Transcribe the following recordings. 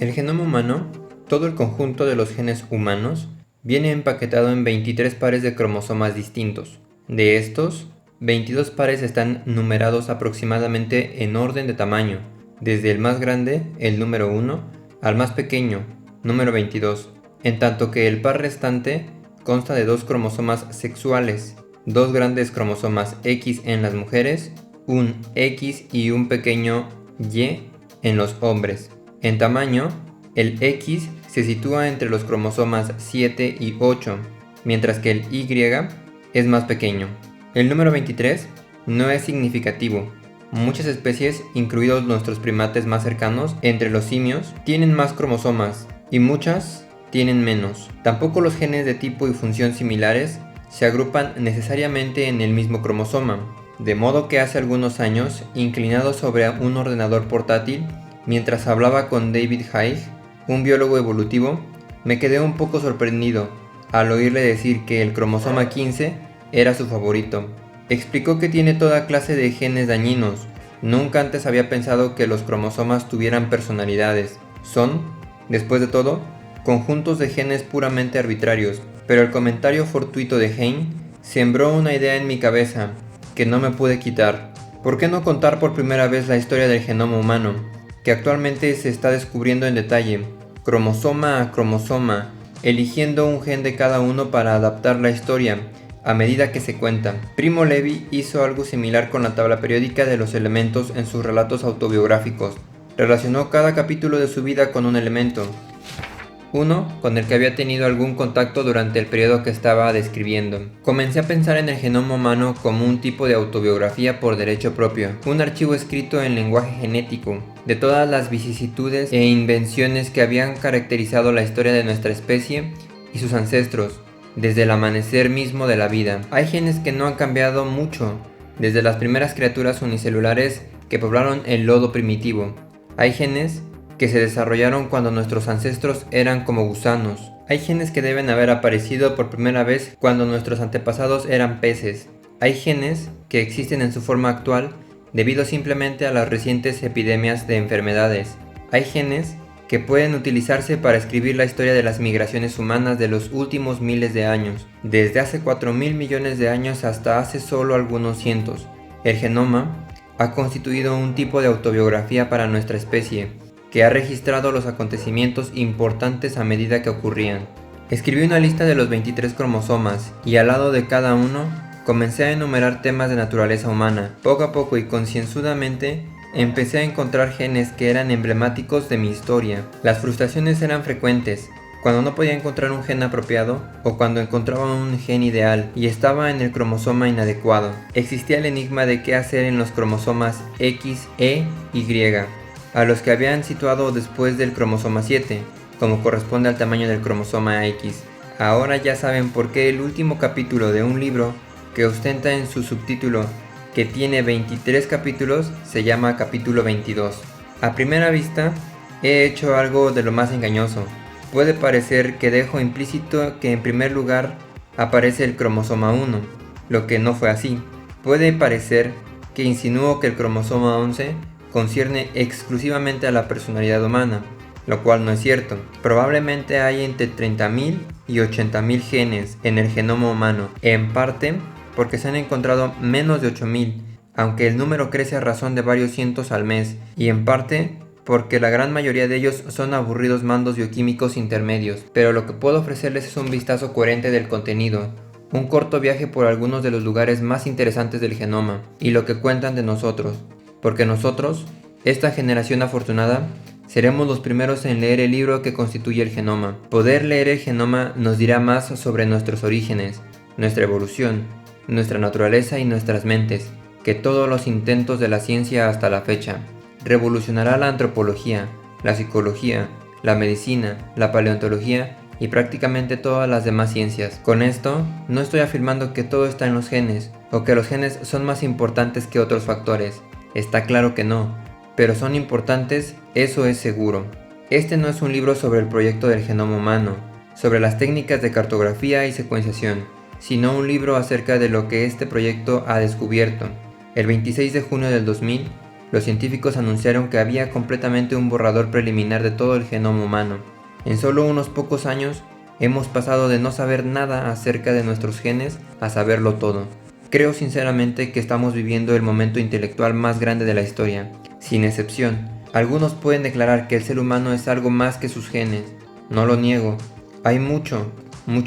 El genoma humano, todo el conjunto de los genes humanos, viene empaquetado en 23 pares de cromosomas distintos. De estos, 22 pares están numerados aproximadamente en orden de tamaño, desde el más grande, el número 1, al más pequeño, número 22, en tanto que el par restante consta de 2 cromosomas sexuales, 2 grandes cromosomas X en las mujeres, un X y un pequeño Y en los hombres. En tamaño, el X se sitúa entre los cromosomas 7 y 8, mientras que el Y es más pequeño. El número 23 no es significativo. Muchas especies, incluidos nuestros primates más cercanos, entre los simios, tienen más cromosomas y muchas tienen menos. Tampoco los genes de tipo y función similares se agrupan necesariamente en el mismo cromosoma, de modo que hace algunos años, inclinado sobre un ordenador portátil, mientras hablaba con David Haig, un biólogo evolutivo, me quedé un poco sorprendido al oírle decir que el cromosoma 15 era su favorito. Explicó que tiene toda clase de genes dañinos. Nunca antes había pensado que los cromosomas tuvieran personalidades. Son, después de todo, conjuntos de genes puramente arbitrarios. Pero el comentario fortuito de Haig sembró una idea en mi cabeza que no me pude quitar. ¿Por qué no contar por primera vez la historia del genoma humano, que actualmente se está descubriendo en detalle, cromosoma a cromosoma, eligiendo un gen de cada uno para adaptar la historia a medida que se cuenta? Primo Levi hizo algo similar con la tabla periódica de los elementos en sus relatos autobiográficos. Relacionó cada capítulo de su vida con un elemento, uno con el que había tenido algún contacto durante el periodo que estaba describiendo. Comencé a pensar en el genoma humano como un tipo de autobiografía por derecho propio, un archivo escrito en lenguaje genético, de todas las vicisitudes e invenciones que habían caracterizado la historia de nuestra especie y sus ancestros, desde el amanecer mismo de la vida. Hay genes que no han cambiado mucho, desde las primeras criaturas unicelulares que poblaron el lodo primitivo. Hay genes que se desarrollaron cuando nuestros ancestros eran como gusanos. Hay genes que deben haber aparecido por primera vez cuando nuestros antepasados eran peces. Hay genes que existen en su forma actual debido simplemente a las recientes epidemias de enfermedades. Hay genes que pueden utilizarse para escribir la historia de las migraciones humanas de los últimos miles de años, desde hace 4.000 millones de años hasta hace solo algunos cientos. El genoma ha constituido un tipo de autobiografía para nuestra especie, que ha registrado los acontecimientos importantes a medida que ocurrían. Escribí una lista de los 23 cromosomas y al lado de cada uno comencé a enumerar temas de naturaleza humana. Poco a poco y concienzudamente empecé a encontrar genes que eran emblemáticos de mi historia. Las frustraciones eran frecuentes, cuando no podía encontrar un gen apropiado o cuando encontraba un gen ideal y estaba en el cromosoma inadecuado. Existía el enigma de qué hacer en los cromosomas X, E, Y, a los que habían situado después del cromosoma 7, como corresponde al tamaño del cromosoma X. Ahora ya saben por qué el último capítulo de un libro que ostenta en su subtítulo que tiene 23 capítulos se llama capítulo 22. A primera vista, he hecho algo de lo más engañoso. Puede parecer que dejo implícito que en primer lugar aparece el cromosoma 1, lo que no fue así. Puede parecer que insinúo que el cromosoma 11 concierne exclusivamente a la personalidad humana, lo cual no es cierto. Probablemente hay entre 30.000 y 80.000 genes en el genoma humano, en parte porque se han encontrado menos de 8.000, aunque el número crece a razón de varios cientos al mes, y en parte porque la gran mayoría de ellos son aburridos mandos bioquímicos intermedios. Pero lo que puedo ofrecerles es un vistazo coherente del contenido, un corto viaje por algunos de los lugares más interesantes del genoma, y lo que cuentan de nosotros. Porque nosotros, esta generación afortunada, seremos los primeros en leer el libro que constituye el genoma. Poder leer el genoma nos dirá más sobre nuestros orígenes, nuestra evolución, nuestra naturaleza y nuestras mentes, que todos los intentos de la ciencia hasta la fecha. Revolucionará la antropología, la psicología, la medicina, la paleontología y prácticamente todas las demás ciencias. Con esto, no estoy afirmando que todo está en los genes, o que los genes son más importantes que otros factores. Está claro que no, pero son importantes, eso es seguro. Este no es un libro sobre el proyecto del genoma humano, sobre las técnicas de cartografía y secuenciación, sino un libro acerca de lo que este proyecto ha descubierto. El 26 de junio del 2000, los científicos anunciaron que había completamente un borrador preliminar de todo el genoma humano. En solo unos pocos años, hemos pasado de no saber nada acerca de nuestros genes a saberlo todo. Creo sinceramente que estamos viviendo el momento intelectual más grande de la historia, sin excepción. Algunos pueden declarar que el ser humano es algo más que sus genes. No lo niego. Hay mucho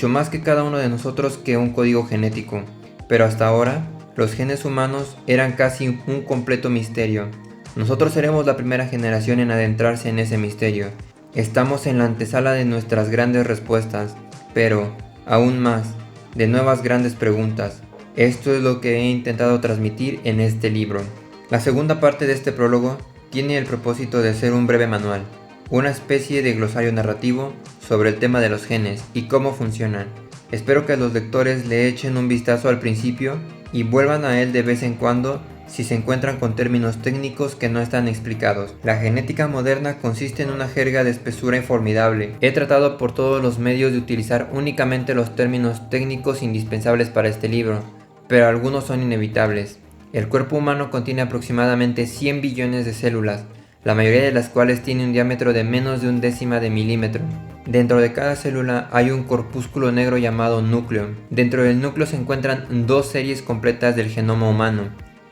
más que cada uno de nosotros que un código genético. Pero hasta ahora, los genes humanos eran casi un completo misterio. Nosotros seremos la primera generación en adentrarse en ese misterio. Estamos en la antesala de nuestras grandes respuestas, pero, aún más, de nuevas grandes preguntas. Esto es lo que he intentado transmitir en este libro. La segunda parte de este prólogo tiene el propósito de ser un breve manual, una especie de glosario narrativo sobre el tema de los genes y cómo funcionan. Espero que los lectores le echen un vistazo al principio y vuelvan a él de vez en cuando si se encuentran con términos técnicos que no están explicados. La genética moderna consiste en una jerga de espesura informidable. He tratado por todos los medios de utilizar únicamente los términos técnicos indispensables para este libro, pero algunos son inevitables. El cuerpo humano contiene aproximadamente 100 billones de células, la mayoría de las cuales tiene un diámetro de menos de un décima de milímetro. Dentro de cada célula hay un corpúsculo negro llamado núcleo. Dentro del núcleo se encuentran dos series completas del genoma humano,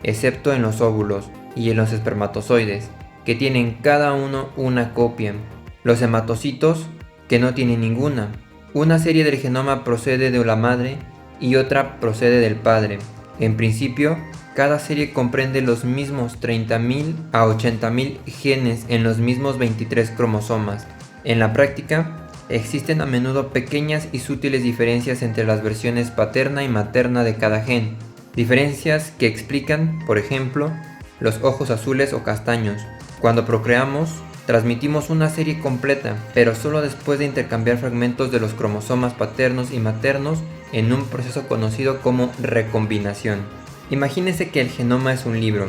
excepto en los óvulos y en los espermatozoides, que tienen cada uno una copia. Los hematocitos, que no tienen ninguna. Una serie del genoma procede de la madre y otra procede del padre. En principio, cada serie comprende los mismos 30.000 a 80.000 genes en los mismos 23 cromosomas. En la práctica, existen a menudo pequeñas y sutiles diferencias entre las versiones paterna y materna de cada gen. Diferencias que explican, por ejemplo, los ojos azules o castaños. Cuando procreamos, transmitimos una serie completa, pero solo después de intercambiar fragmentos de los cromosomas paternos y maternos en un proceso conocido como recombinación. Imagínense que el genoma es un libro.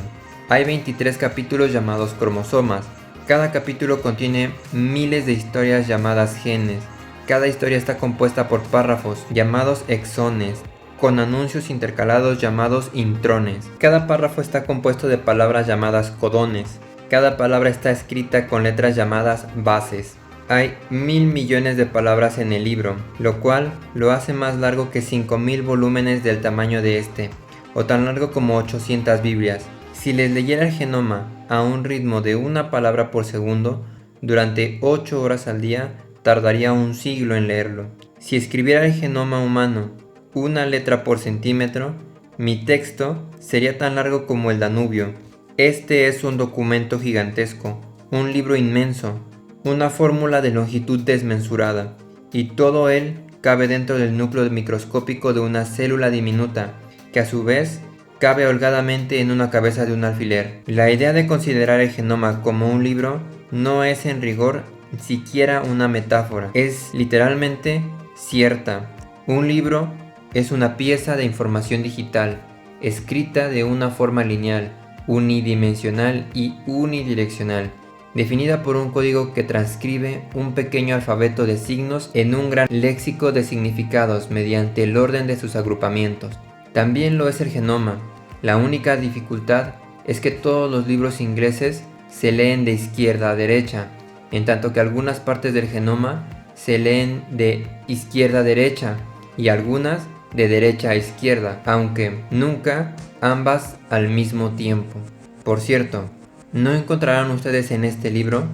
Hay 23 capítulos llamados cromosomas. Cada capítulo contiene miles de historias llamadas genes. Cada historia está compuesta por párrafos llamados exones, con anuncios intercalados llamados intrones. Cada párrafo está compuesto de palabras llamadas codones. Cada palabra está escrita con letras llamadas bases. Hay 1.000 millones de palabras en el libro, lo cual lo hace más largo que 5.000 volúmenes del tamaño de este, o tan largo como 800 Biblias. Si les leyera el genoma a un ritmo de una palabra por segundo, durante 8 horas al día, tardaría un siglo en leerlo. Si escribiera el genoma humano una letra por centímetro, mi texto sería tan largo como el Danubio. Este es un documento gigantesco, un libro inmenso, una fórmula de longitud desmensurada, y todo él cabe dentro del núcleo microscópico de una célula diminuta, que a su vez cabe holgadamente en una cabeza de un alfiler. La idea de considerar el genoma como un libro no es en rigor siquiera una metáfora, es literalmente cierta. Un libro es una pieza de información digital, escrita de una forma lineal, unidimensional y unidireccional, definida por un código que transcribe un pequeño alfabeto de signos en un gran léxico de significados mediante el orden de sus agrupamientos. También lo es el genoma. La única dificultad es que todos los libros ingleses se leen de izquierda a derecha, en tanto que algunas partes del genoma se leen de izquierda a derecha y algunas de derecha a izquierda, aunque nunca ambas al mismo tiempo. Por cierto, no encontrarán ustedes en este libro,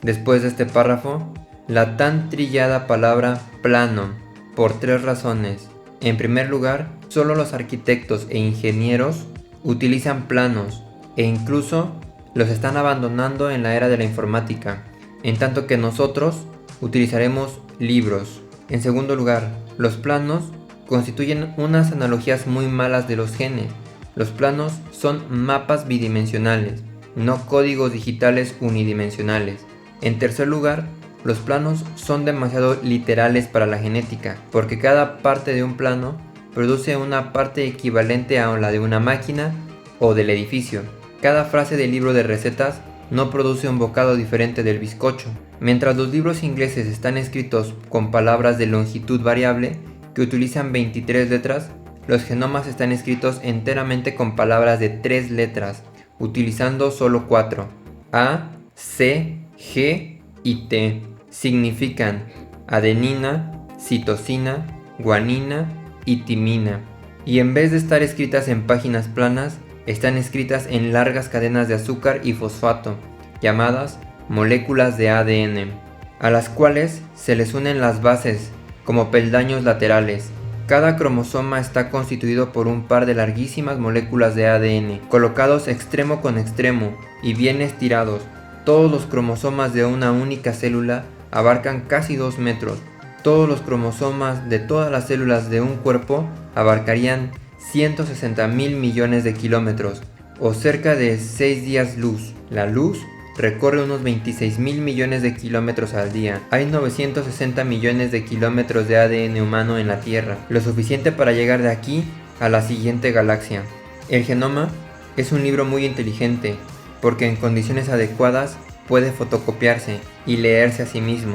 después de este párrafo, la tan trillada palabra plano, por 3 razones. En primer lugar, solo los arquitectos e ingenieros utilizan planos, e incluso los están abandonando en la era de la informática, en tanto que nosotros utilizaremos libros. En segundo lugar, los planos constituyen unas analogías muy malas de los genes. Los planos son mapas bidimensionales, no códigos digitales unidimensionales. En tercer lugar, los planos son demasiado literales para la genética, porque cada parte de un plano produce una parte equivalente a la de una máquina o del edificio. Cada frase del libro de recetas no produce un bocado diferente del bizcocho. Mientras los libros ingleses están escritos con palabras de longitud variable que utilizan 23 letras, los genomas están escritos enteramente con palabras de 3 letras, utilizando solo 4, A, C, G y T. Significan adenina, citosina, guanina y timina. Y en vez de estar escritas en páginas planas, están escritas en largas cadenas de azúcar y fosfato, llamadas moléculas de ADN, a las cuales se les unen las bases como peldaños laterales. Cada cromosoma está constituido por un par de larguísimas moléculas de ADN, colocados extremo con extremo y bien estirados. Todos los cromosomas de una única célula abarcan casi 2 metros. Todos los cromosomas de todas las células de un cuerpo abarcarían 160.000 millones de kilómetros, o cerca de 6 días luz. La luz recorre unos 26.000 millones de kilómetros al día. Hay 960 millones de kilómetros de ADN humano en la Tierra, lo suficiente para llegar de aquí a la siguiente galaxia. El genoma es un libro muy inteligente, porque en condiciones adecuadas puede fotocopiarse y leerse a sí mismo.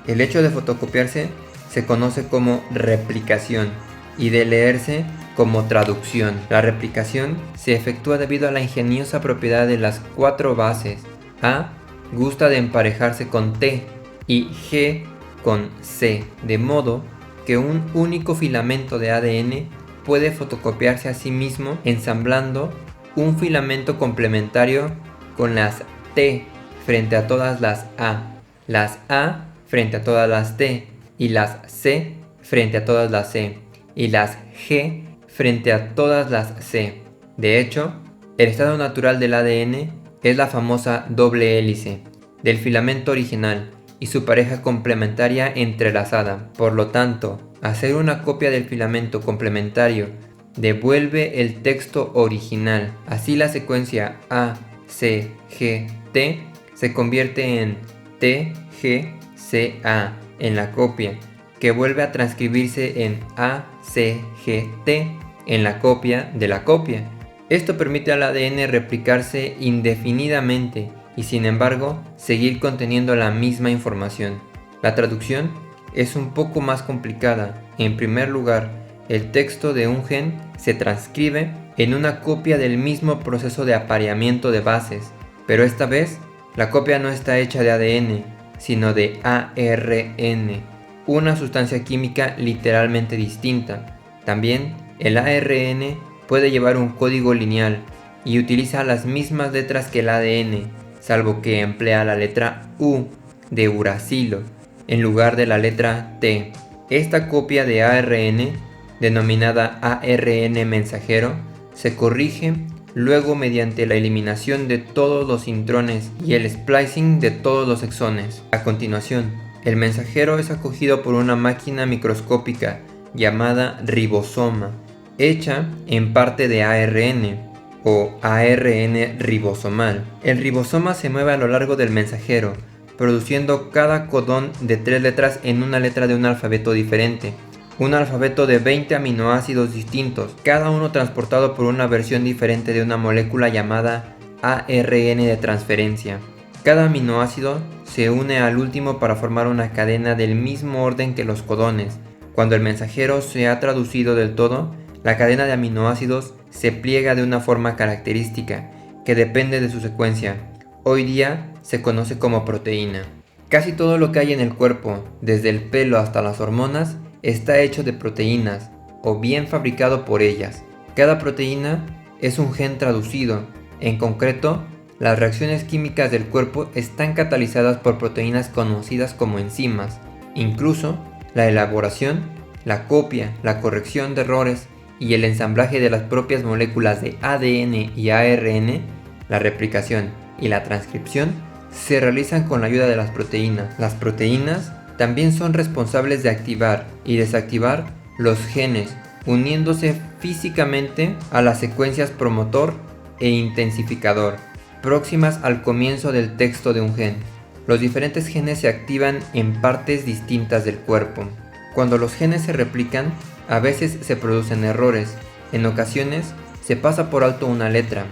El hecho de fotocopiarse se conoce como replicación y de leerse como traducción. La replicación se efectúa debido a la ingeniosa propiedad de las 4 bases. A gusta de emparejarse con T y G con C, de modo que un único filamento de ADN puede fotocopiarse a sí mismo ensamblando un filamento complementario con las T frente a todas las A frente a todas las T y las C frente a todas las C y las G frente a todas las C. De hecho, el estado natural del ADN es la famosa doble hélice del filamento original y su pareja complementaria entrelazada. Por lo tanto, hacer una copia del filamento complementario devuelve el texto original. Así la secuencia A, C, G, T se convierte en T, G, C, A en la copia, que vuelve a transcribirse en A, C, G, T en la copia de la copia. Esto permite al ADN replicarse indefinidamente y sin embargo seguir conteniendo la misma información. La traducción es un poco más complicada. En primer lugar, el texto de un gen se transcribe en una copia del mismo proceso de apareamiento de bases, pero esta vez la copia no está hecha de ADN, sino de ARN, una sustancia química literalmente distinta. También el ARN puede llevar un código lineal y utiliza las mismas letras que el ADN, salvo que emplea la letra U de uracilo en lugar de la letra T. Esta copia de ARN, denominada ARN mensajero, se corrige luego mediante la eliminación de todos los intrones y el splicing de todos los exones. A continuación, el mensajero es acogido por una máquina microscópica llamada ribosoma, hecha en parte de ARN o ARN ribosomal. El ribosoma se mueve a lo largo del mensajero, produciendo cada codón de 3 letras en una letra de un alfabeto diferente. Un alfabeto de 20 aminoácidos distintos, cada uno transportado por una versión diferente de una molécula llamada ARN de transferencia. Cada aminoácido se une al último para formar una cadena del mismo orden que los codones. Cuando el mensajero se ha traducido del todo, la cadena de aminoácidos se pliega de una forma característica, que depende de su secuencia. Hoy día se conoce como proteína. Casi todo lo que hay en el cuerpo, desde el pelo hasta las hormonas, está hecho de proteínas, o bien fabricado por ellas. Cada proteína es un gen traducido. En concreto, las reacciones químicas del cuerpo están catalizadas por proteínas conocidas como enzimas. Incluso, la elaboración, la copia, la corrección de errores y el ensamblaje de las propias moléculas de ADN y ARN, la replicación y la transcripción, se realizan con la ayuda de las proteínas. Las proteínas también son responsables de activar y desactivar los genes, uniéndose físicamente a las secuencias promotor e intensificador, próximas al comienzo del texto de un gen. Los diferentes genes se activan en partes distintas del cuerpo. Cuando los genes se replican, a veces se producen errores. En ocasiones se pasa por alto una letra,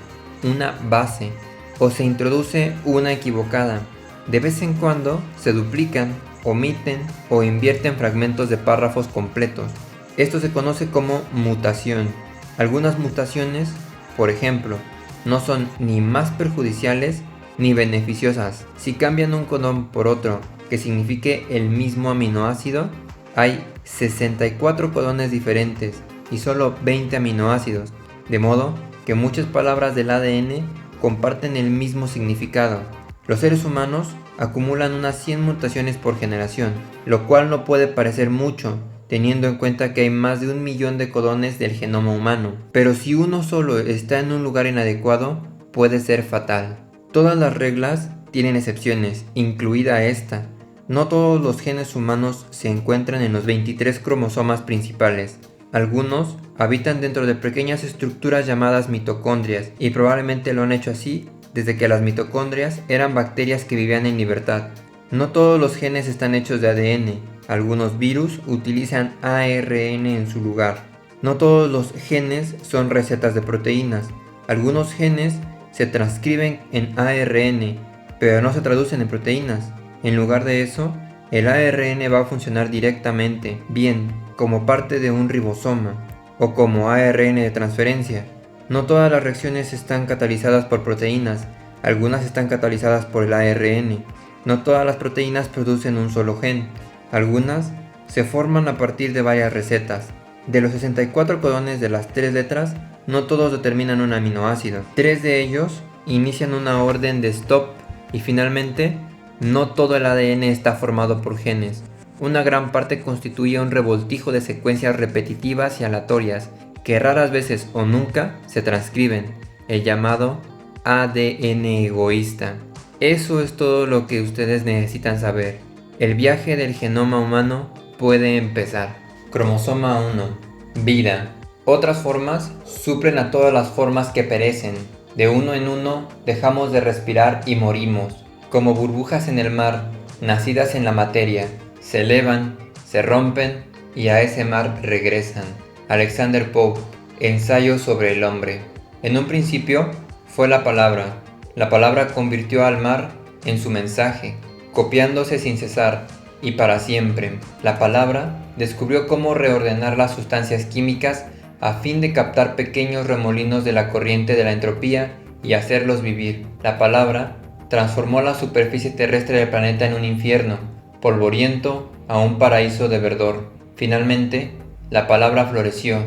una base, o se introduce una equivocada. De vez en cuando se duplican, omiten o invierten fragmentos de párrafos completos. Esto se conoce como mutación. Algunas mutaciones, por ejemplo, no son ni más perjudiciales ni beneficiosas. Si cambian un codón por otro que signifique el mismo aminoácido, hay 64 codones diferentes y solo 20 aminoácidos, de modo que muchas palabras del ADN comparten el mismo significado. Los seres humanos acumulan unas 100 mutaciones por generación, lo cual no puede parecer mucho, teniendo en cuenta que hay más de 1.000.000 de codones del genoma humano. Pero si uno solo está en un lugar inadecuado, puede ser fatal. Todas las reglas tienen excepciones, incluida esta. No todos los genes humanos se encuentran en los 23 cromosomas principales. Algunos habitan dentro de pequeñas estructuras llamadas mitocondrias y probablemente lo han hecho así desde que las mitocondrias eran bacterias que vivían en libertad. No todos los genes están hechos de ADN. Algunos virus utilizan ARN en su lugar. No todos los genes son recetas de proteínas. Algunos genes se transcriben en ARN, pero no se traducen en proteínas. En lugar de eso, el ARN va a funcionar directamente, bien como parte de un ribosoma o como ARN de transferencia. No todas las reacciones están catalizadas por proteínas, algunas están catalizadas por el ARN. No todas las proteínas producen un solo gen, algunas se forman a partir de varias recetas. De los 64 codones de las 3 letras, no todos determinan un aminoácido. 3 de ellos inician una orden de stop y finalmente, no todo el ADN está formado por genes. Una gran parte constituye un revoltijo de secuencias repetitivas y aleatorias que raras veces o nunca se transcriben, el llamado ADN egoísta. Eso es todo lo que ustedes necesitan saber. El viaje del genoma humano puede empezar. Cromosoma 1. Vida. Otras formas suplen a todas las formas que perecen. De uno en uno dejamos de respirar y morimos. Como burbujas en el mar, nacidas en la materia, se elevan, se rompen y a ese mar regresan. Alexander Pope, Ensayo sobre el hombre. En un principio fue la palabra. La palabra convirtió al mar en su mensaje, copiándose sin cesar y para siempre. La palabra descubrió cómo reordenar las sustancias químicas a fin de captar pequeños remolinos de la corriente de la entropía y hacerlos vivir. La palabra transformó la superficie terrestre del planeta en un infierno, polvoriento a un paraíso de verdor. Finalmente, la palabra floreció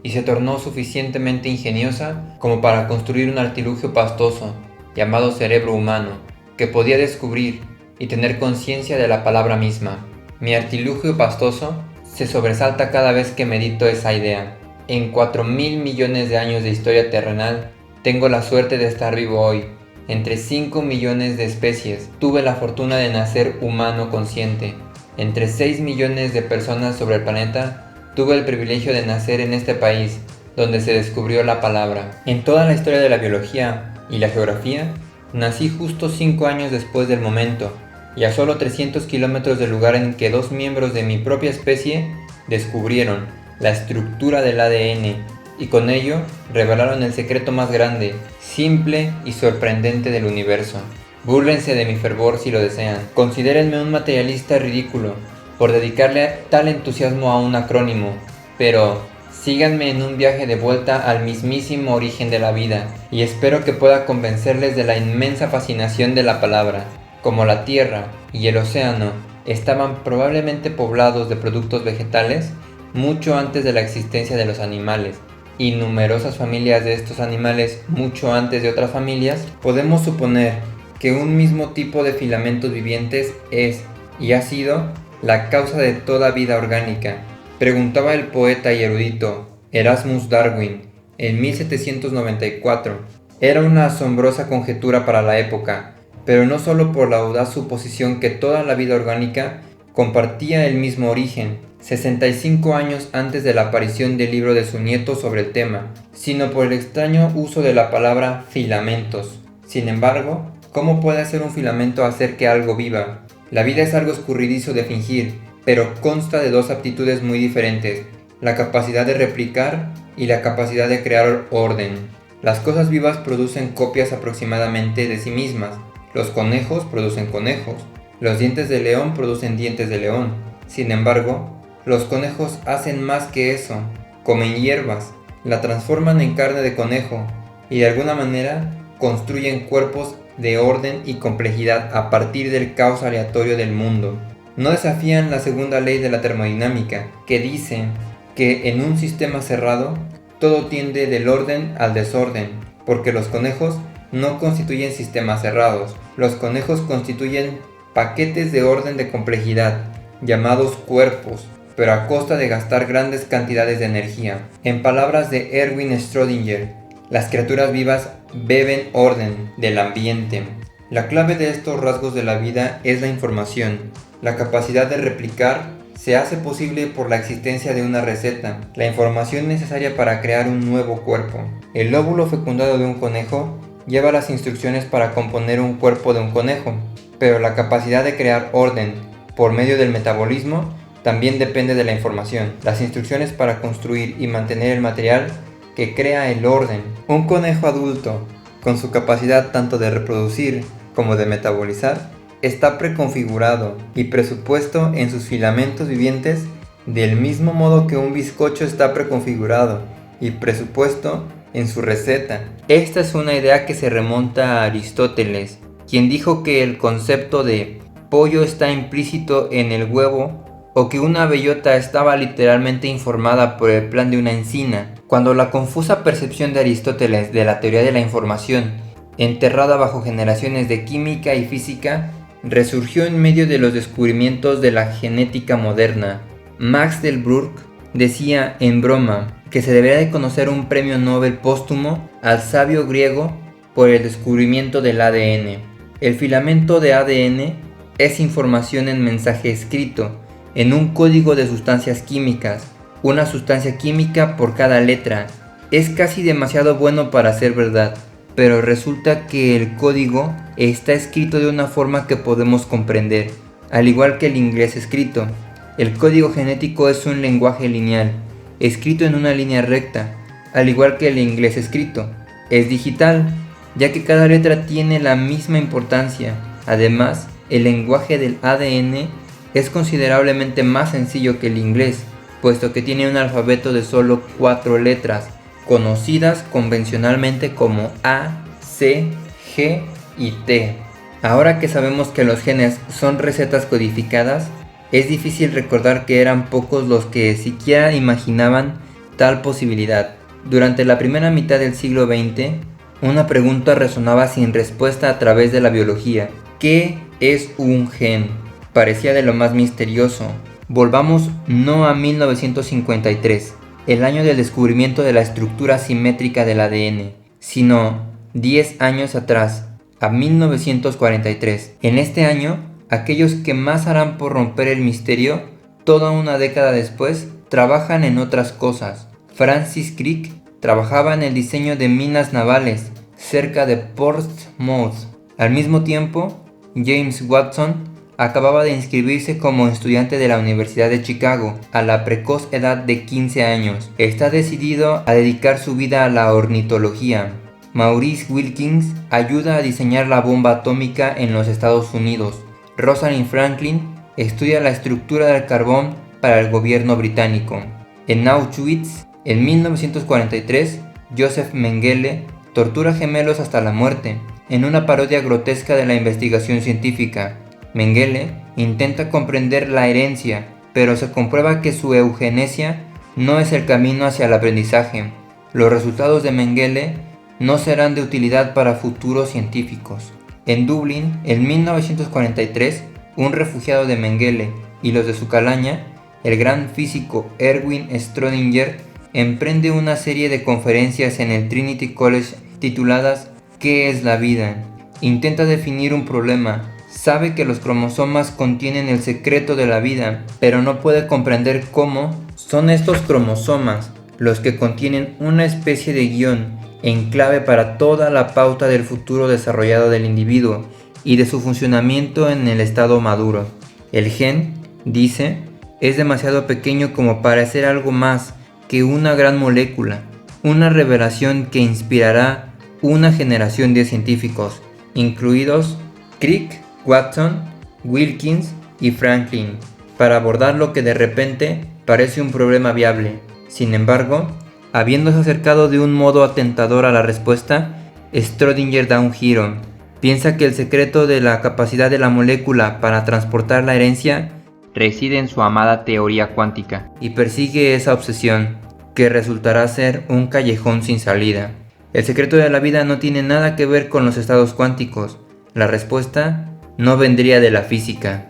y se tornó suficientemente ingeniosa como para construir un artilugio pastoso llamado cerebro humano, que podía descubrir y tener conciencia de la palabra misma. Mi artilugio pastoso se sobresalta cada vez que medito esa idea. En 4.000 millones de años de historia terrenal, tengo la suerte de estar vivo hoy. Entre 5 millones de especies, tuve la fortuna de nacer humano consciente. Entre 6 millones de personas sobre el planeta, tuve el privilegio de nacer en este país, donde se descubrió la palabra. En toda la historia de la biología y la geografía, nací justo 5 años después del momento, y a solo 300 kilómetros del lugar en que 2 miembros de mi propia especie descubrieron la estructura del ADN y con ello revelaron el secreto más grande, simple y sorprendente del universo. Búrlense de mi fervor si lo desean. Considérenme un materialista ridículo por dedicarle tal entusiasmo a un acrónimo, pero síganme en un viaje de vuelta al mismísimo origen de la vida y espero que pueda convencerles de la inmensa fascinación de la palabra. Como la tierra y el océano estaban probablemente poblados de productos vegetales mucho antes de la existencia de los animales, y numerosas familias de estos animales mucho antes de otras familias, podemos suponer que un mismo tipo de filamentos vivientes es y ha sido la causa de toda vida orgánica, preguntaba el poeta y erudito Erasmus Darwin en 1794. Era una asombrosa conjetura para la época, pero no solo por la audaz suposición que toda la vida orgánica compartía el mismo origen, 65 años antes de la aparición del libro de su nieto sobre el tema, sino por el extraño uso de la palabra filamentos. Sin embargo, ¿cómo puede hacer un filamento hacer que algo viva? La vida es algo escurridizo de fingir, pero consta de dos aptitudes muy diferentes, la capacidad de replicar y la capacidad de crear orden. Las cosas vivas producen copias aproximadamente de sí mismas. Los conejos producen conejos. Los dientes de león producen dientes de león. Sin embargo, los conejos hacen más que eso. Comen hierbas, la transforman en carne de conejo, y de alguna manera construyen cuerpos de orden y complejidad a partir del caos aleatorio del mundo. No desafían la segunda ley de la termodinámica, que dice que en un sistema cerrado todo tiende del orden al desorden, porque los conejos no constituyen sistemas cerrados. Los conejos constituyen paquetes de orden de complejidad, llamados cuerpos, pero a costa de gastar grandes cantidades de energía. En palabras de Erwin Schrödinger, las criaturas vivas beben orden del ambiente. La clave de estos rasgos de la vida es la información. La capacidad de replicar se hace posible por la existencia de una receta, la información necesaria para crear un nuevo cuerpo. El óvulo fecundado de un conejo lleva las instrucciones para componer un cuerpo de un conejo, pero la capacidad de crear orden por medio del metabolismo también depende de la información, las instrucciones para construir y mantener el material que crea el orden. Un conejo adulto, con su capacidad tanto de reproducir como de metabolizar, está preconfigurado y presupuesto en sus filamentos vivientes del mismo modo que un bizcocho está preconfigurado y presupuesto en su receta. Esta es una idea que se remonta a Aristóteles, quien dijo que el concepto de pollo está implícito en el huevo, o que una bellota estaba literalmente informada por el plan de una encina. Cuando la confusa percepción de Aristóteles de la teoría de la información, enterrada bajo generaciones de química y física, resurgió en medio de los descubrimientos de la genética moderna, Max Delbrück decía en broma que se debería de conocer un premio Nobel póstumo al sabio griego por el descubrimiento del ADN. El filamento de ADN es información en mensaje escrito, en un código de sustancias químicas, una sustancia química por cada letra. Es casi demasiado bueno para ser verdad, pero resulta que el código está escrito de una forma que podemos comprender, al igual que el inglés escrito. El código genético es un lenguaje lineal, escrito en una línea recta, al igual que el inglés escrito. Es digital, ya que cada letra tiene la misma importancia. Además, el lenguaje del ADN es considerablemente más sencillo que el inglés, puesto que tiene un alfabeto de solo 4 letras, conocidas convencionalmente como A, C, G y T. Ahora que sabemos que los genes son recetas codificadas, es difícil recordar que eran pocos los que siquiera imaginaban tal posibilidad. Durante la primera mitad del siglo XX, una pregunta resonaba sin respuesta a través de la biología. ¿Qué es un gen? Parecía de lo más misterioso. Volvamos no a 1953, el año del descubrimiento de la estructura simétrica del ADN, sino 10 años atrás, a 1943. En este año, aquellos que más harán por romper el misterio, toda una década después, trabajan en otras cosas. Francis Crick trabajaba en el diseño de minas navales cerca de Portsmouth. Al mismo tiempo, James Watson acababa de inscribirse como estudiante de la Universidad de Chicago a la precoz edad de 15 años. Está decidido a dedicar su vida a la ornitología. Maurice Wilkins ayuda a diseñar la bomba atómica en los Estados Unidos. Rosalind Franklin estudia la estructura del carbón para el gobierno británico. En Auschwitz, en 1943, Joseph Mengele tortura gemelos hasta la muerte, en una parodia grotesca de la investigación científica. Mengele intenta comprender la herencia, pero se comprueba que su eugenesia no es el camino hacia el aprendizaje. Los resultados de Mengele no serán de utilidad para futuros científicos. En Dublín, en 1943, un refugiado de Mengele y los de su calaña, el gran físico Erwin Schrödinger, emprende una serie de conferencias en el Trinity College tituladas ¿Qué es la vida? Intenta definir un problema. Sabe que los cromosomas contienen el secreto de la vida, pero no puede comprender cómo son estos cromosomas los que contienen una especie de guión en clave para toda la pauta del futuro desarrollado del individuo y de su funcionamiento en el estado maduro. El gen, dice, es demasiado pequeño como para ser algo más que una gran molécula, una revelación que inspirará una generación de científicos, incluidos Crick, Watson, Wilkins y Franklin, para abordar lo que de repente parece un problema viable. Sin embargo, Habiéndose acercado de un modo atentador a la respuesta, Schrödinger da un giro. Piensa que el secreto de la capacidad de la molécula para transportar la herencia reside en su amada teoría cuántica, y persigue esa obsesión, que resultará ser un callejón sin salida. El secreto de la vida no tiene nada que ver con los estados cuánticos. La respuesta no vendría de la física.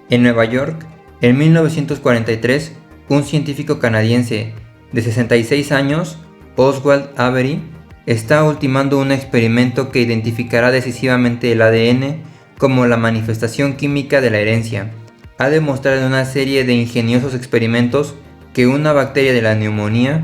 En Nueva York, en 1943, un científico canadiense de 66 años, Oswald Avery, está ultimando un experimento que identificará decisivamente el ADN como la manifestación química de la herencia. Ha demostrado en una serie de ingeniosos experimentos que una bacteria de la neumonía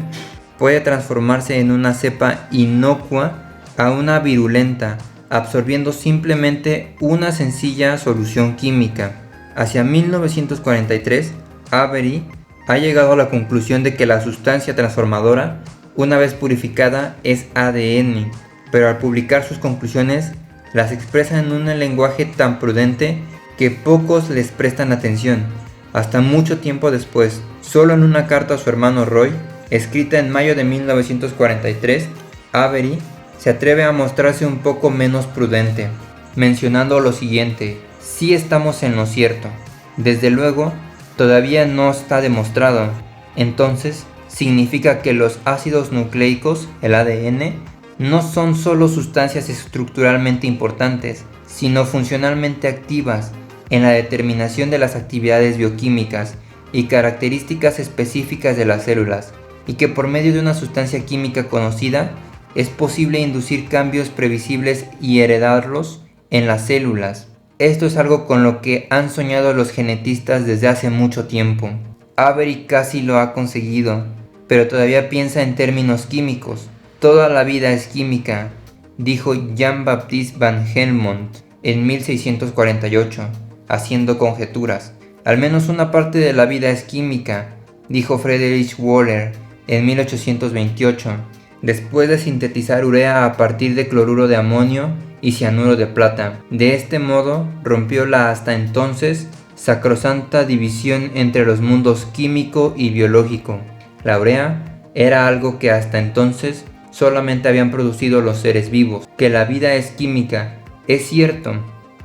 puede transformarse en una cepa inocua a una virulenta, absorbiendo simplemente una sencilla solución química. Hacia 1943, Avery ha llegado a la conclusión de que la sustancia transformadora, una vez purificada, es ADN, pero al publicar sus conclusiones, las expresa en un lenguaje tan prudente que pocos les prestan atención. Hasta mucho tiempo después, solo en una carta a su hermano Roy, escrita en mayo de 1943, Avery se atreve a mostrarse un poco menos prudente, mencionando lo siguiente: sí estamos en lo cierto. Desde luego, todavía no está demostrado. Entonces, significa que los ácidos nucleicos, el ADN, no son solo sustancias estructuralmente importantes, sino funcionalmente activas en la determinación de las actividades bioquímicas y características específicas de las células, y que por medio de una sustancia química conocida es posible inducir cambios previsibles y heredarlos en las células. Esto es algo con lo que han soñado los genetistas desde hace mucho tiempo. Avery casi lo ha conseguido, pero todavía piensa en términos químicos. Toda la vida es química, dijo Jean-Baptiste van Helmont en 1648, haciendo conjeturas. Al menos una parte de la vida es química, dijo Friedrich Wöhler en 1828, después de sintetizar urea a partir de cloruro de amonio y cianuro de plata. De este modo, rompió la hasta entonces sacrosanta división entre los mundos químico y biológico. La urea era algo que hasta entonces solamente habían producido los seres vivos. Que la vida es química es cierto,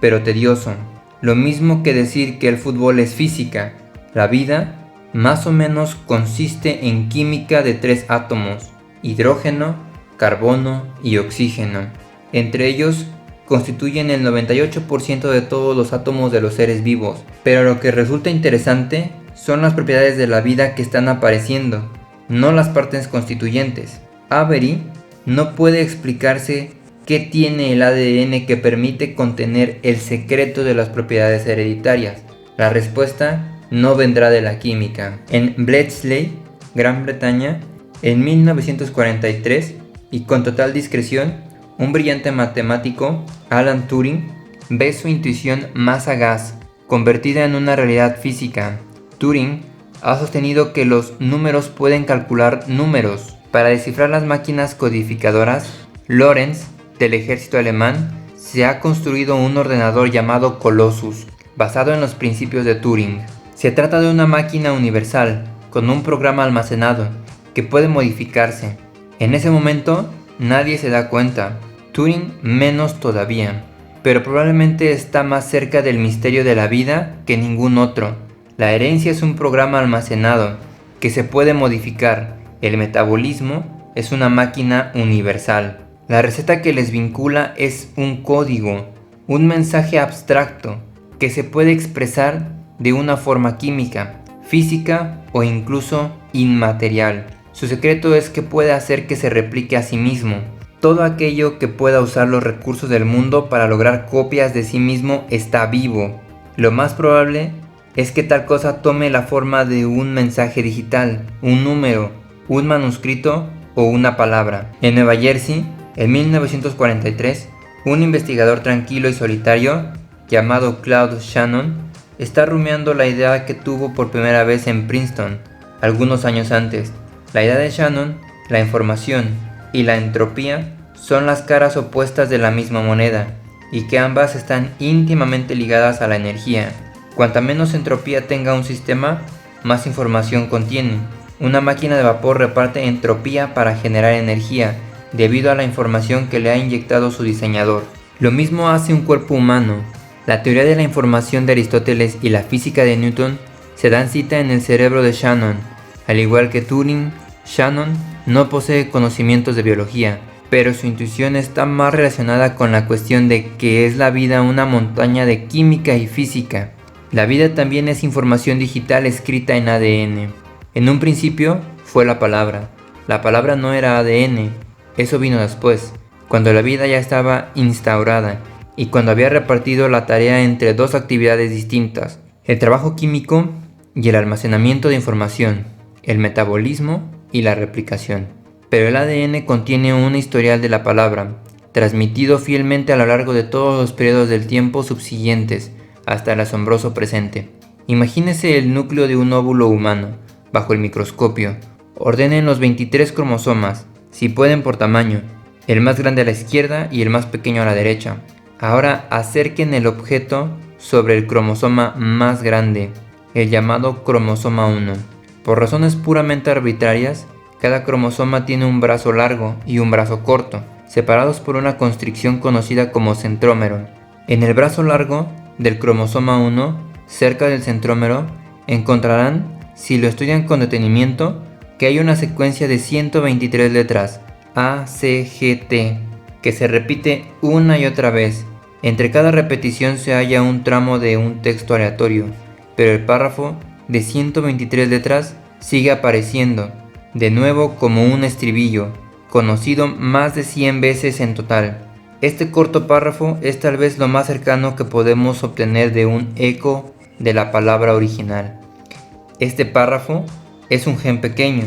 pero tedioso. Lo mismo que decir que el fútbol es física. La vida, más o menos, consiste en química de 3 átomos: hidrógeno, carbono y oxígeno. Entre ellos constituyen el 98% de todos los átomos de los seres vivos. Pero lo que resulta interesante son las propiedades de la vida que están apareciendo, no las partes constituyentes. Avery no puede explicarse qué tiene el ADN que permite contener el secreto de las propiedades hereditarias. La respuesta no vendrá de la química. En Bletchley, Gran Bretaña, en 1943, y con total discreción, un brillante matemático, Alan Turing, ve su intuición más sagaz convertida en una realidad física. Turing ha sostenido que los números pueden calcular números. Para descifrar las máquinas codificadoras, Lorenz, del ejército alemán, se ha construido un ordenador llamado Colossus, basado en los principios de Turing. Se trata de una máquina universal, con un programa almacenado, que puede modificarse. En ese momento, nadie se da cuenta, Turing menos todavía, pero probablemente está más cerca del misterio de la vida que ningún otro. La herencia es un programa almacenado, que se puede modificar. El metabolismo es una máquina universal. La receta que les vincula es un código, un mensaje abstracto que se puede expresar de una forma química, física o incluso inmaterial. Su secreto es que puede hacer que se replique a sí mismo. Todo aquello que pueda usar los recursos del mundo para lograr copias de sí mismo está vivo. Lo más probable es que tal cosa tome la forma de un mensaje digital, un número, un manuscrito o una palabra. En Nueva Jersey, en 1943, un investigador tranquilo y solitario, llamado Claude Shannon, está rumiando la idea que tuvo por primera vez en Princeton, algunos años antes. La idea de Shannon, la información y la entropía son las caras opuestas de la misma moneda, y que ambas están íntimamente ligadas a la energía. Cuanta menos entropía tenga un sistema, más información contiene. Una máquina de vapor reparte entropía para generar energía, debido a la información que le ha inyectado su diseñador. Lo mismo hace un cuerpo humano. La teoría de la información de Aristóteles y la física de Newton se dan cita en el cerebro de Shannon. Al igual que Turing, Shannon no posee conocimientos de biología, pero su intuición está más relacionada con la cuestión de que es la vida una montaña de química y física. La vida también es información digital escrita en ADN. En un principio fue la palabra. La palabra no era ADN, eso vino después, cuando la vida ya estaba instaurada y cuando había repartido la tarea entre dos actividades distintas, el trabajo químico y el almacenamiento de información, el metabolismo y la replicación. Pero el ADN contiene un historial de la palabra, transmitido fielmente a lo largo de todos los periodos del tiempo subsiguientes, hasta el asombroso presente. Imagínese el núcleo de un óvulo humano, bajo el microscopio. Ordenen los 23 cromosomas, si pueden por tamaño, el más grande a la izquierda y el más pequeño a la derecha. Ahora acerquen el objeto sobre el cromosoma más grande, el llamado cromosoma 1. Por razones puramente arbitrarias, cada cromosoma tiene un brazo largo y un brazo corto, separados por una constricción conocida como centrómero. En el brazo largo del cromosoma 1, cerca del centrómero, encontrarán, si lo estudian con detenimiento, que hay una secuencia de 123 letras, A, C, G, T, que se repite una y otra vez. Entre cada repetición se halla un tramo de un texto aleatorio, pero el párrafo de 123 letras sigue apareciendo, de nuevo como un estribillo, conocido más de 100 veces en total. Este corto párrafo es tal vez lo más cercano que podemos obtener de un eco de la palabra original. Este párrafo es un gen pequeño,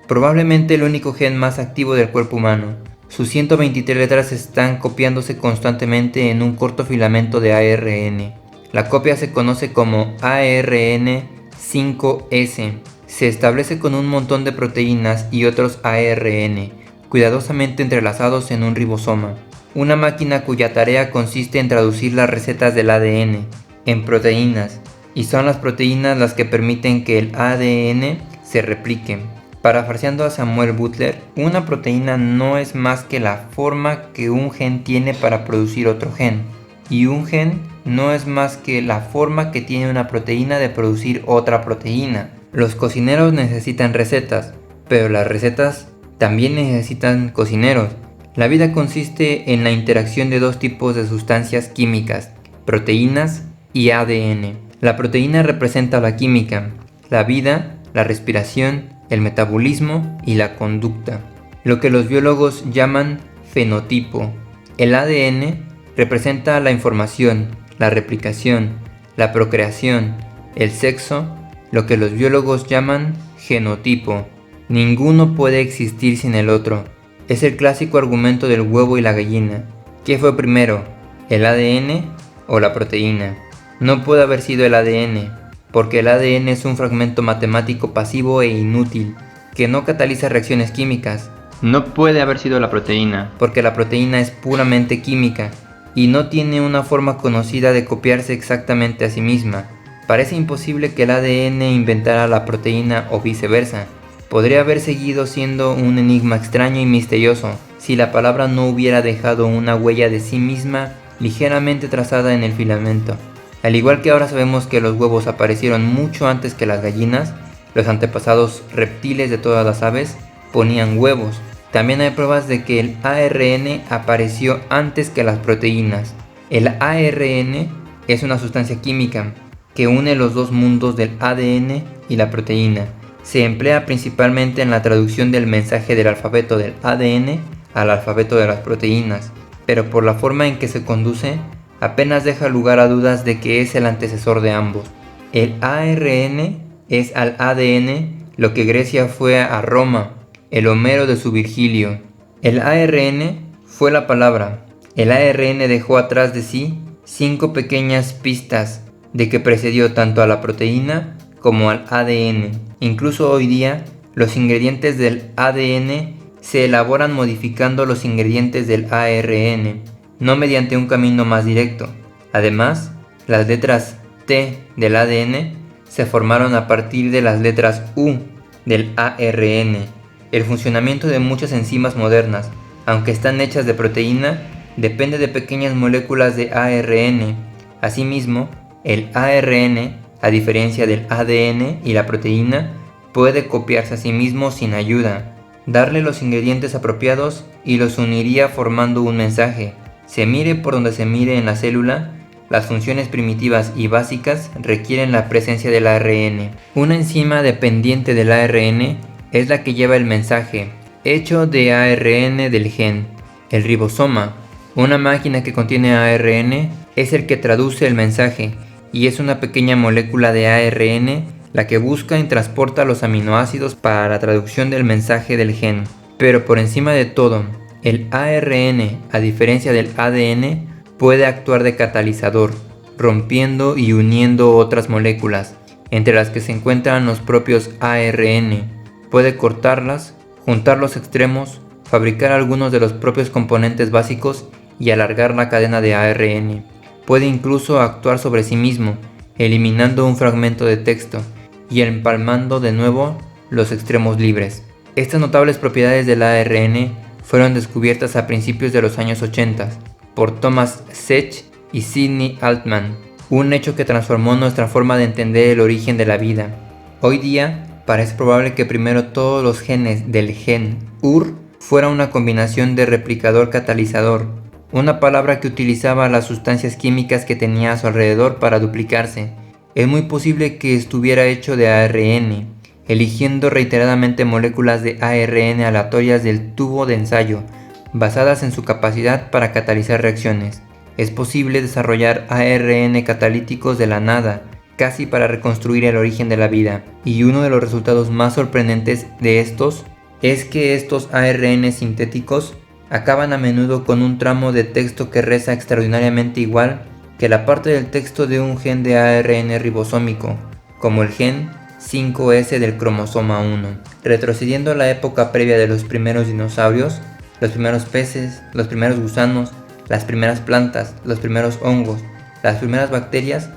probablemente el único gen más activo del cuerpo humano. Sus 123 letras están copiándose constantemente en un corto filamento de ARN. La copia se conoce como ARN5S. Se establece con un montón de proteínas y otros ARN, cuidadosamente entrelazados en un ribosoma. Una máquina cuya tarea consiste en traducir las recetas del ADN en proteínas, y son las proteínas las que permiten que el ADN se replique. Parafraseando a Samuel Butler, una proteína no es más que la forma que un gen tiene para producir otro gen, y un gen no es más que la forma que tiene una proteína de producir otra proteína. Los cocineros necesitan recetas, pero las recetas también necesitan cocineros. La vida consiste en la interacción de dos tipos de sustancias químicas, proteínas y ADN. La proteína representa la química, la vida, la respiración, el metabolismo y la conducta, lo que los biólogos llaman fenotipo. El ADN representa la información, la replicación, la procreación, el sexo, lo que los biólogos llaman genotipo. Ninguno puede existir sin el otro. Es el clásico argumento del huevo y la gallina. ¿Qué fue primero, el ADN o la proteína? No puede haber sido el ADN, porque el ADN es un fragmento matemático pasivo e inútil, que no cataliza reacciones químicas. No puede haber sido la proteína, porque la proteína es puramente química, y no tiene una forma conocida de copiarse exactamente a sí misma. Parece imposible que el ADN inventara la proteína o viceversa. Podría haber seguido siendo un enigma extraño y misterioso si la palabra no hubiera dejado una huella de sí misma ligeramente trazada en el filamento. Al igual que ahora sabemos que los huevos aparecieron mucho antes que las gallinas, los antepasados reptiles de todas las aves ponían huevos. También hay pruebas de que el ARN apareció antes que las proteínas. El ARN es una sustancia química que une los dos mundos del ADN y la proteína. Se emplea principalmente en la traducción del mensaje del alfabeto del ADN al alfabeto de las proteínas, pero por la forma en que se conduce, apenas deja lugar a dudas de que es el antecesor de ambos. El ARN es al ADN lo que Grecia fue a Roma, el Homero de su Virgilio. El ARN fue la palabra. El ARN dejó atrás de sí 5 pequeñas pistas de que precedió tanto a la proteína como al ADN. Incluso hoy día, los ingredientes del ADN se elaboran modificando los ingredientes del ARN, no mediante un camino más directo. Además, las letras T del ADN se formaron a partir de las letras U del ARN. El funcionamiento de muchas enzimas modernas, aunque están hechas de proteína, depende de pequeñas moléculas de ARN. Asimismo, el ARN, a diferencia del ADN y la proteína, puede copiarse a sí mismo sin ayuda. Darle los ingredientes apropiados y los uniría formando un mensaje. Se mire por donde se mire en la célula, las funciones primitivas y básicas requieren la presencia del ARN. Una enzima dependiente del ARN es la que lleva el mensaje, hecho de ARN del gen. El ribosoma, una máquina que contiene ARN, es el que traduce el mensaje y es una pequeña molécula de ARN la que busca y transporta los aminoácidos para la traducción del mensaje del gen. Pero por encima de todo, el ARN, a diferencia del ADN, puede actuar de catalizador, rompiendo y uniendo otras moléculas, entre las que se encuentran los propios ARN. Puede cortarlas, juntar los extremos, fabricar algunos de los propios componentes básicos y alargar la cadena de ARN. Puede incluso actuar sobre sí mismo, eliminando un fragmento de texto y empalmando de nuevo los extremos libres. Estas notables propiedades del ARN fueron descubiertas a principios de los años 80 por Thomas Sech y Sidney Altman, un hecho que transformó nuestra forma de entender el origen de la vida. Hoy día, parece probable que primero todos los genes del gen UR fuera una combinación de replicador-catalizador, una palabra que utilizaba las sustancias químicas que tenía a su alrededor para duplicarse. Es muy posible que estuviera hecho de ARN, eligiendo reiteradamente moléculas de ARN aleatorias del tubo de ensayo, basadas en su capacidad para catalizar reacciones. Es posible desarrollar ARN catalíticos de la nada, casi para reconstruir el origen de la vida, y uno de los resultados más sorprendentes de estos es que estos ARN sintéticos acaban a menudo con un tramo de texto que reza extraordinariamente igual que la parte del texto de un gen de ARN ribosómico, como el gen 5S del cromosoma 1. Retrocediendo a la época previa de los primeros dinosaurios, los primeros peces, los primeros gusanos, las primeras plantas, los primeros hongos, las primeras bacterias,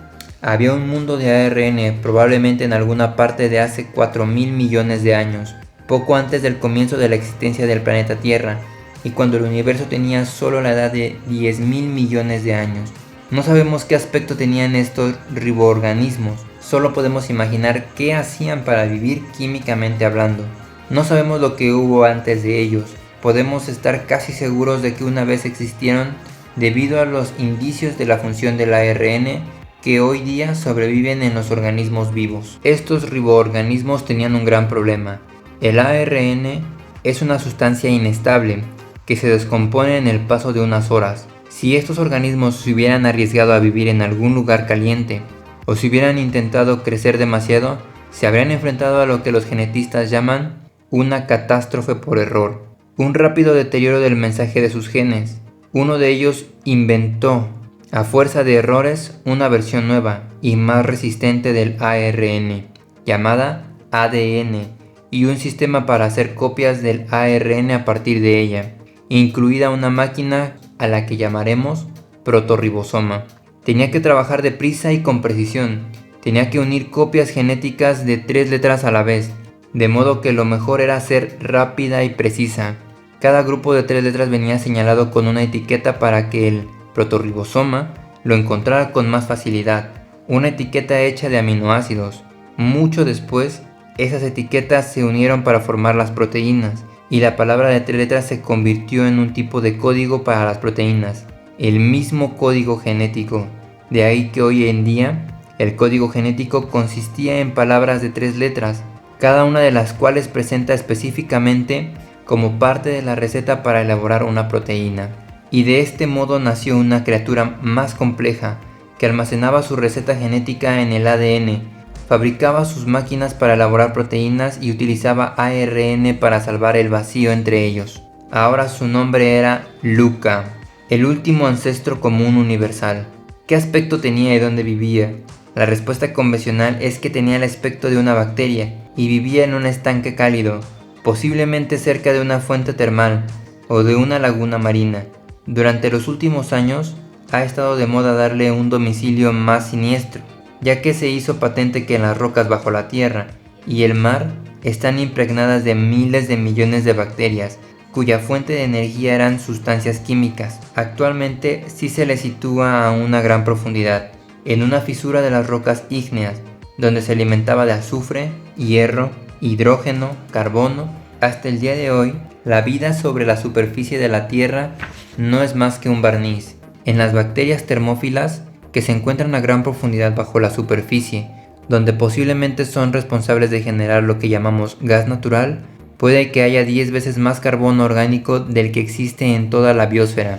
había un mundo de ARN probablemente en alguna parte de hace 4.000 millones de años, poco antes del comienzo de la existencia del planeta Tierra, y cuando el universo tenía solo la edad de 10.000 millones de años. No sabemos qué aspecto tenían estos riboorganismos, solo podemos imaginar qué hacían para vivir químicamente hablando. No sabemos lo que hubo antes de ellos, podemos estar casi seguros de que una vez existieron debido a los indicios de la función del ARN que hoy día sobreviven en los organismos vivos. Estos riboorganismos tenían un gran problema. El ARN es una sustancia inestable que se descompone en el paso de unas horas. Si estos organismos se hubieran arriesgado a vivir en algún lugar caliente o si hubieran intentado crecer demasiado, se habrían enfrentado a lo que los genetistas llaman una catástrofe por error, un rápido deterioro del mensaje de sus genes. Uno de ellos inventó, a fuerza de errores, una versión nueva y más resistente del ARN, llamada ADN, y un sistema para hacer copias del ARN a partir de ella, incluida una máquina a la que llamaremos protorribosoma. Tenía que trabajar deprisa y con precisión, tenía que unir copias genéticas de 3 letras a la vez, de modo que lo mejor era ser rápida y precisa. Cada grupo de 3 letras venía señalado con una etiqueta para que el protorribosoma lo encontrara con más facilidad, una etiqueta hecha de aminoácidos. Mucho después, esas etiquetas se unieron para formar las proteínas, y la palabra de 3 letras se convirtió en un tipo de código para las proteínas, el mismo código genético. De ahí que hoy en día, el código genético consistía en palabras de 3 letras, cada una de las cuales presenta específicamente como parte de la receta para elaborar una proteína. Y de este modo nació una criatura más compleja, que almacenaba su receta genética en el ADN, fabricaba sus máquinas para elaborar proteínas y utilizaba ARN para salvar el vacío entre ellos. Ahora su nombre era Luca, el último ancestro común universal. ¿Qué aspecto tenía y dónde vivía? La respuesta convencional es que tenía el aspecto de una bacteria y vivía en un estanque cálido, posiblemente cerca de una fuente termal o de una laguna marina. Durante los últimos años ha estado de moda darle un domicilio más siniestro, ya que se hizo patente que en las rocas bajo la tierra y el mar están impregnadas de miles de millones de bacterias, cuya fuente de energía eran sustancias químicas. Actualmente sí se le sitúa a una gran profundidad, en una fisura de las rocas ígneas, donde se alimentaba de azufre, hierro, hidrógeno, carbono. Hasta el día de hoy, la vida sobre la superficie de la Tierra no es más que un barniz. En las bacterias termófilas, que se encuentran a gran profundidad bajo la superficie, donde posiblemente son responsables de generar lo que llamamos gas natural, puede que haya 10 veces más carbono orgánico del que existe en toda la biosfera.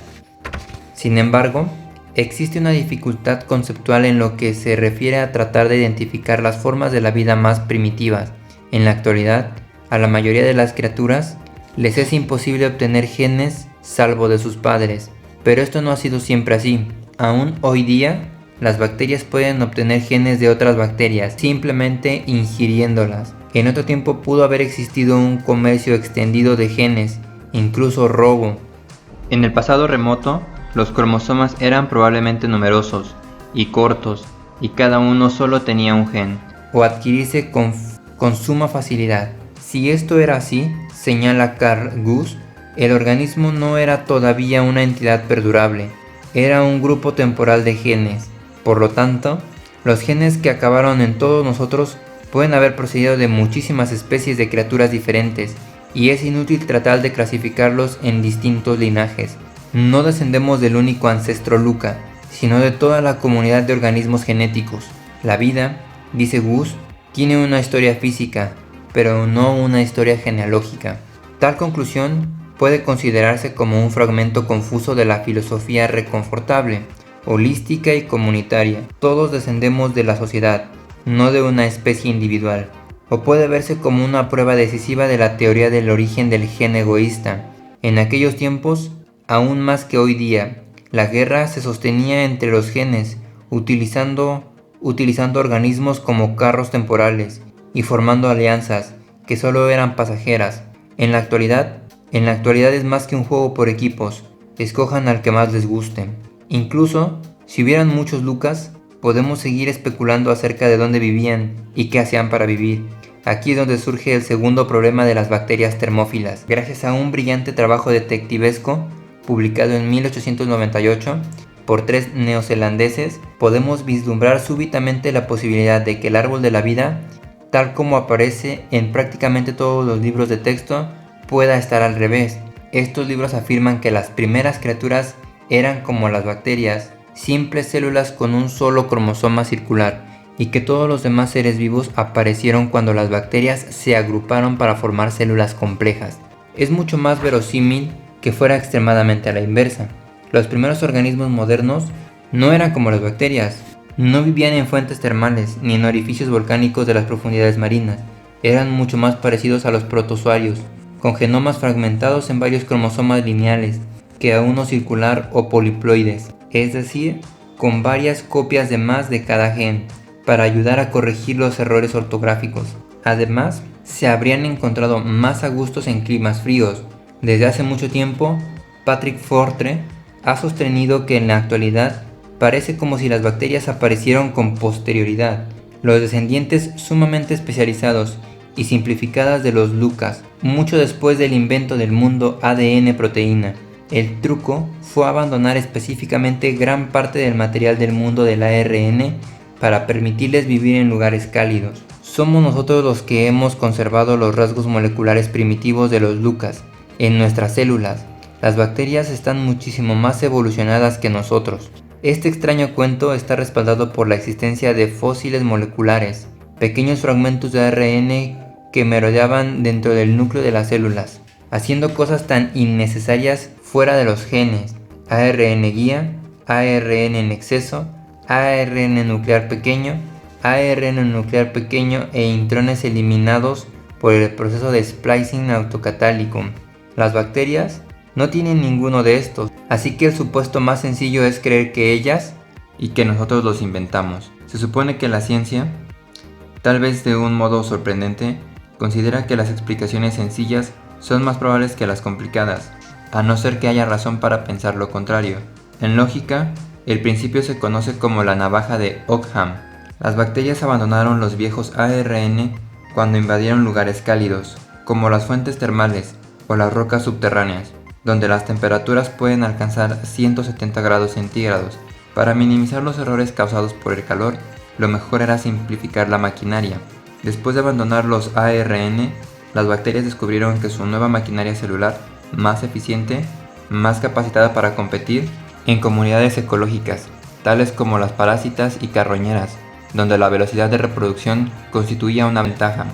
Sin embargo, existe una dificultad conceptual en lo que se refiere a tratar de identificar las formas de la vida más primitivas. En la actualidad, a la mayoría de las criaturas les es imposible obtener genes salvo de sus padres, pero esto no ha sido siempre así. Aún hoy día, las bacterias pueden obtener genes de otras bacterias simplemente ingiriéndolas. En otro tiempo pudo haber existido un comercio extendido de genes, incluso robo. En el pasado remoto, los cromosomas eran probablemente numerosos y cortos, y cada uno solo tenía un gen, o adquirirse con suma facilidad. Si esto era así, señala Carl Guss, el organismo no era todavía una entidad perdurable, era un grupo temporal de genes. Por lo tanto, los genes que acabaron en todos nosotros pueden haber procedido de muchísimas especies de criaturas diferentes, y es inútil tratar de clasificarlos en distintos linajes. No descendemos del único ancestro Luca, sino de toda la comunidad de organismos genéticos. La vida, dice Guss, tiene una historia física, pero no una historia genealógica. Tal conclusión puede considerarse como un fragmento confuso de la filosofía reconfortable, holística y comunitaria. Todos descendemos de la sociedad, no de una especie individual. O puede verse como una prueba decisiva de la teoría del origen del gen egoísta. En aquellos tiempos, aún más que hoy día, la guerra se sostenía entre los genes, utilizando organismos como carros temporales y formando alianzas que solo eran pasajeras. En la actualidad es más que un juego por equipos, escojan al que más les guste. Incluso, si hubieran muchos Lucas, podemos seguir especulando acerca de dónde vivían y qué hacían para vivir. Aquí es donde surge el segundo problema de las bacterias termófilas. Gracias a un brillante trabajo detectivesco, publicado en 1898 por 3 neozelandeses, podemos vislumbrar súbitamente la posibilidad de que el árbol de la vida, tal como aparece en prácticamente todos los libros de texto, pueda estar al revés. Estos libros afirman que las primeras criaturas eran como las bacterias, simples células con un solo cromosoma circular, y que todos los demás seres vivos aparecieron cuando las bacterias se agruparon para formar células complejas. Es mucho más verosímil que fuera extremadamente a la inversa. Los primeros organismos modernos no eran como las bacterias, no vivían en fuentes termales ni en orificios volcánicos de las profundidades marinas, eran mucho más parecidos a los protozoarios, con genomas fragmentados en varios cromosomas lineales, que a uno circular o poliploides, es decir, con varias copias de más de cada gen, para ayudar a corregir los errores ortográficos. Además, se habrían encontrado más arbustos en climas fríos. Desde hace mucho tiempo, Patrick Fortre ha sostenido que en la actualidad parece como si las bacterias aparecieron con posterioridad, los descendientes sumamente especializados y simplificadas de los Lucas, mucho después del invento del mundo ADN-proteína. El truco fue abandonar específicamente gran parte del material del mundo del ARN para permitirles vivir en lugares cálidos. Somos nosotros los que hemos conservado los rasgos moleculares primitivos de los Lucas en nuestras células. Las bacterias están muchísimo más evolucionadas que nosotros. Este extraño cuento está respaldado por la existencia de fósiles moleculares, pequeños fragmentos de ARN que merodeaban dentro del núcleo de las células, haciendo cosas tan innecesarias fuera de los genes: ARN guía, ARN en exceso, ARN nuclear pequeño e intrones eliminados por el proceso de splicing autocatálico. Las bacterias no tienen ninguno de estos, así que el supuesto más sencillo es creer que ellas y que nosotros los inventamos. Se supone que la ciencia, tal vez de un modo sorprendente, considera que las explicaciones sencillas son más probables que las complicadas, a no ser que haya razón para pensar lo contrario. En lógica, el principio se conoce como la navaja de Ockham. Las bacterias abandonaron los viejos ARN cuando invadieron lugares cálidos, como las fuentes termales o las rocas subterráneas, donde las temperaturas pueden alcanzar 170 grados centígrados. Para minimizar los errores causados por el calor, lo mejor era simplificar la maquinaria. Después de abandonar los ARN, las bacterias descubrieron que su nueva maquinaria celular, más eficiente, más capacitada para competir en comunidades ecológicas, tales como las parásitas y carroñeras, donde la velocidad de reproducción constituía una ventaja.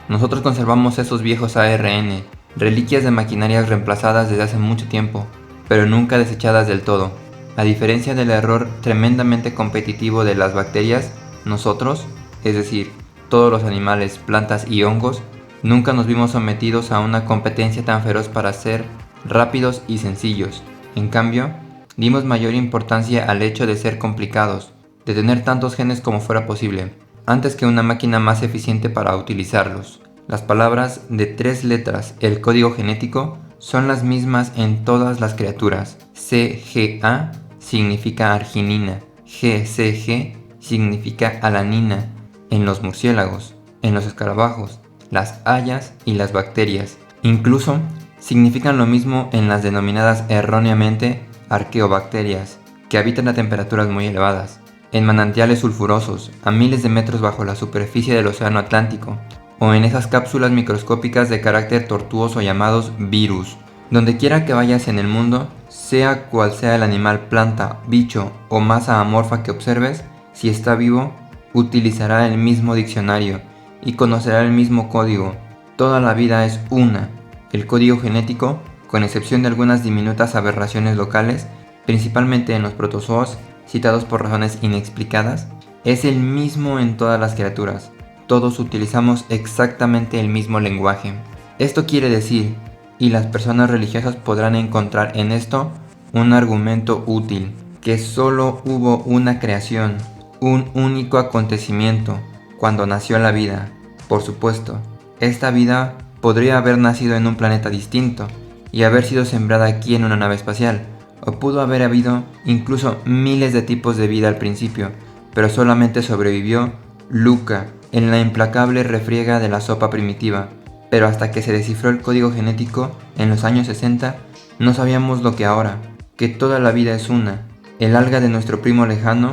Nosotros conservamos esos viejos ARN, reliquias de maquinarias reemplazadas desde hace mucho tiempo, pero nunca desechadas del todo. A diferencia del error tremendamente competitivo de las bacterias, nosotros, es decir, todos los animales, plantas y hongos, nunca nos vimos sometidos a una competencia tan feroz para ser rápidos y sencillos. En cambio, dimos mayor importancia al hecho de ser complicados, de tener tantos genes como fuera posible, antes que una máquina más eficiente para utilizarlos. Las palabras de 3 letras, el código genético, son las mismas en todas las criaturas. CGA significa arginina, GCG significa alanina en los murciélagos, en los escarabajos, las hayas y las bacterias. Incluso significan lo mismo en las denominadas erróneamente arqueobacterias, que habitan a temperaturas muy elevadas, en manantiales sulfurosos, a miles de metros bajo la superficie del océano Atlántico, o en esas cápsulas microscópicas de carácter tortuoso llamados virus. Donde quiera que vayas en el mundo, sea cual sea el animal, planta, bicho o masa amorfa que observes, si está vivo, utilizará el mismo diccionario y conocerá el mismo código. Toda la vida es una. El código genético, con excepción de algunas diminutas aberraciones locales, principalmente en los protozoos, citados por razones inexplicadas, es el mismo en todas las criaturas. Todos utilizamos exactamente el mismo lenguaje. Esto quiere decir, y las personas religiosas podrán encontrar en esto un argumento útil, que solo hubo una creación, un único acontecimiento, cuando nació la vida. Por supuesto, esta vida podría haber nacido en un planeta distinto y haber sido sembrada aquí en una nave espacial, o pudo haber habido incluso miles de tipos de vida al principio, pero solamente sobrevivió Luca en la implacable refriega de la sopa primitiva. Pero hasta que se descifró el código genético en los años 60, no sabíamos lo que ahora, que toda la vida es una, el alga de nuestro primo lejano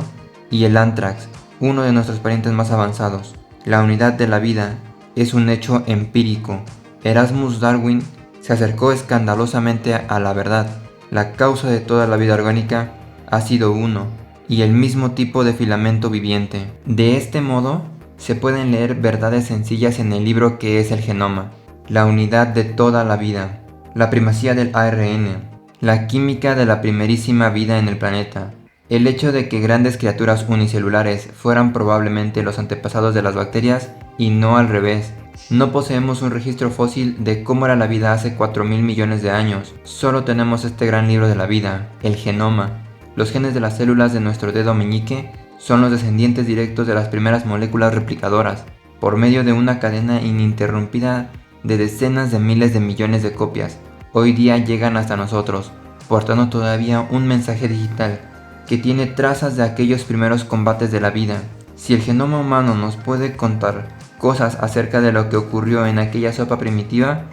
y el anthrax, uno de nuestros parientes más avanzados. La unidad de la vida es un hecho empírico. Erasmus Darwin se acercó escandalosamente a la verdad. La causa de toda la vida orgánica ha sido uno, y el mismo tipo de filamento viviente. De este modo, se pueden leer verdades sencillas en el libro que es el genoma, la unidad de toda la vida, la primacía del ARN, la química de la primerísima vida en el planeta, el hecho de que grandes criaturas unicelulares fueran probablemente los antepasados de las bacterias y no al revés. No poseemos un registro fósil de cómo era la vida hace 4.000 millones de años, solo tenemos este gran libro de la vida, el genoma. Los genes de las células de nuestro dedo meñique son los descendientes directos de las primeras moléculas replicadoras, por medio de una cadena ininterrumpida de decenas de miles de millones de copias. Hoy día llegan hasta nosotros, portando todavía un mensaje digital que tiene trazas de aquellos primeros combates de la vida. Si el genoma humano nos puede contar cosas acerca de lo que ocurrió en aquella sopa primitiva,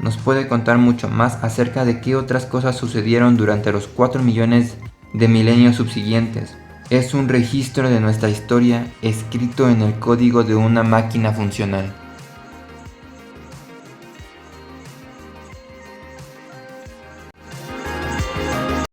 nos puede contar mucho más acerca de qué otras cosas sucedieron durante los 4 millones de milenios subsiguientes. Es un registro de nuestra historia escrito en el código de una máquina funcional.